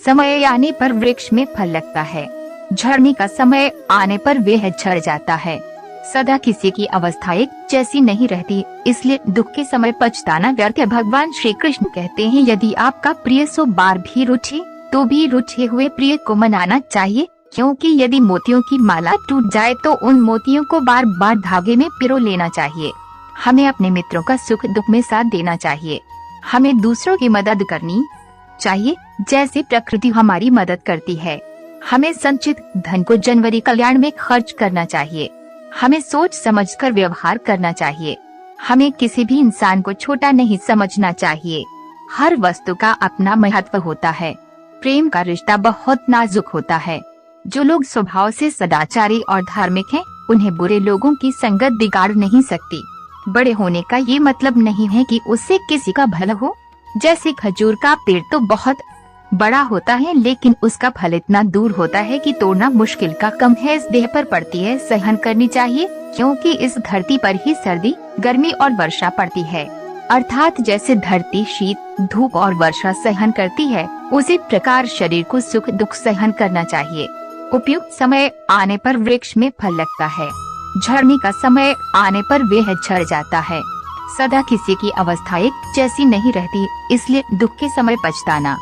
समय आने पर वृक्ष में फल लगता है, झड़ने का समय आने पर वह झड़ जाता है। सदा किसी की अवस्था एक जैसी नहीं रहती, इसलिए दुख के समय पछताना व्यर्थ है। भगवान श्री कृष्ण कहते हैं, यदि आपका प्रिय 100 बार भी रूठे तो भी रूठे हुए प्रिय को मनाना चाहिए, क्योंकि यदि मोतियों की माला टूट जाए तो उन मोतियों को बार बार धागे में पिरो लेना चाहिए। हमें अपने मित्रों का सुख दुख में साथ देना चाहिए। हमें दूसरों की मदद करनी चाहिए जैसे प्रकृति हमारी मदद करती है। हमें संचित धन को जनवरी कल्याण में खर्च करना चाहिए। हमें सोच समझकर व्यवहार करना चाहिए। हमें किसी भी इंसान को छोटा नहीं समझना चाहिए। हर वस्तु का अपना महत्व होता है। प्रेम का रिश्ता बहुत नाजुक होता है। जो लोग स्वभाव से सदाचारी और धार्मिक हैं, उन्हें बुरे लोगों की संगत बिगाड़ नहीं सकती। बड़े होने का ये मतलब नहीं है कि उससे किसी का भला हो। जैसे खजूर का पेड़ तो बहुत बड़ा होता है, लेकिन उसका फल इतना दूर होता है कि तोड़ना मुश्किल का कम है। इस देह पर पड़ती है सहन करनी चाहिए, क्योंकि इस धरती पर ही सर्दी, गर्मी और वर्षा पड़ती है। अर्थात जैसे धरती शीत, धूप और वर्षा सहन करती है, उसी प्रकार शरीर को सुख दुख सहन करना चाहिए। उपयुक्त समय आने पर वृक्ष में फल लगता है, झड़ने का समय आने पर वह झड़ जाता है। सदा किसी की अवस्था एक जैसी नहीं रहती, इसलिए दुख के समय पछताना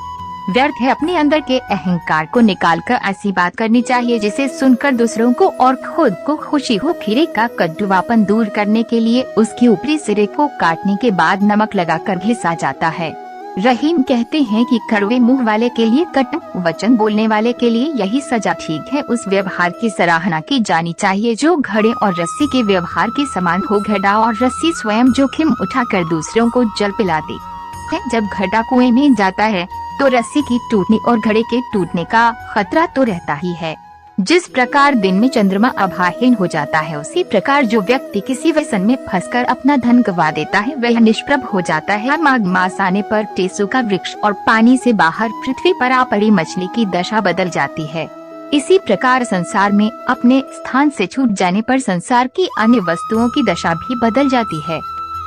व्यर्थ है। अपने अंदर के अहंकार को निकालकर ऐसी बात करनी चाहिए जिसे सुनकर दूसरों को और खुद को खुशी हो। खीरे का कटुवापन दूर करने के लिए उसके ऊपरी सिरे को काटने के बाद नमक लगाकर घिसा जाता है। रहीम कहते हैं कि कड़वे मुंह वाले के लिए कटु वचन बोलने वाले के लिए यही सजा ठीक है। उस व्यवहार की सराहना की जानी चाहिए जो घड़े और रस्सी के व्यवहार के समान हो। घड़ा और रस्सी स्वयं जोखिम उठाकर दूसरों को जल पिलाती है। जब घड़ा कुएं में जाता है तो रस्सी की टूटने और घड़े के टूटने का खतरा तो रहता ही है। जिस प्रकार दिन में चंद्रमा आभाहीन हो जाता है, उसी प्रकार जो व्यक्ति किसी व्यसन में फंसकर अपना धन गवा देता है वह निष्प्रभ हो जाता है। माघ मास आने पर टेसु का वृक्ष और पानी से बाहर पृथ्वी पर आ पड़ी मछली की दशा बदल जाती है। इसी प्रकार संसार में अपने स्थान से छूट जाने पर संसार की अन्य वस्तुओं की दशा भी बदल जाती है।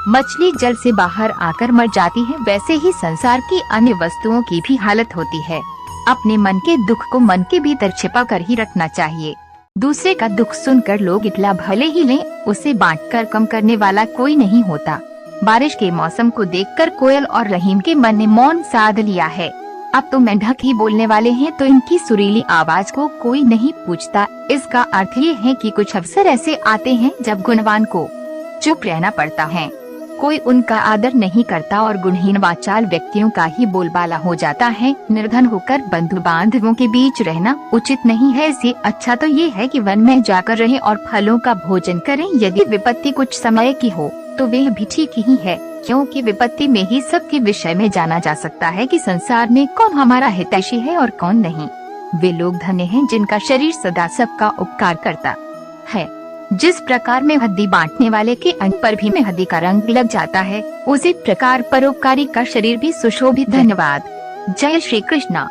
मछली जल से बाहर आकर मर जाती है, वैसे ही संसार की अन्य वस्तुओं की भी हालत होती है। अपने मन के दुख को मन के भीतर छिपा कर ही रखना चाहिए। दूसरे का दुख सुनकर लोग इतना भले ही लें, उसे बांटकर कम करने वाला कोई नहीं होता। बारिश के मौसम को देखकर कोयल और रहीम के मन ने मौन साध लिया है। अब तो मेंढक ही बोलने वाले हैं, तो इनकी सुरीली आवाज को कोई नहीं पूछता। इसका अर्थ ये है कि कुछ अवसर ऐसे आते हैं जब गुणवान को चुप रहना पड़ता है। कोई उनका आदर नहीं करता और गुणहीन वाचाल व्यक्तियों का ही बोलबाला हो जाता है। निर्धन होकर बंधु बांधवों के बीच रहना उचित नहीं है। इससे अच्छा तो ये है कि वन में जाकर रहें और फलों का भोजन करें। यदि विपत्ति कुछ समय की हो तो वह भी ठीक ही है, क्योंकि विपत्ति में ही सबके विषय में जाना जा सकता है कि संसार में कौन हमारा हितैषी है और कौन नहीं। वे लोग धन्य हैं जिनका शरीर सदा सबका उपकार करता है। जिस प्रकार में हड्डी बांटने वाले के अंग पर भी मेहंदी का रंग लग जाता है, उसी प्रकार परोपकारी का शरीर भी सुशोभित। धन्यवाद। जय श्री कृष्णा।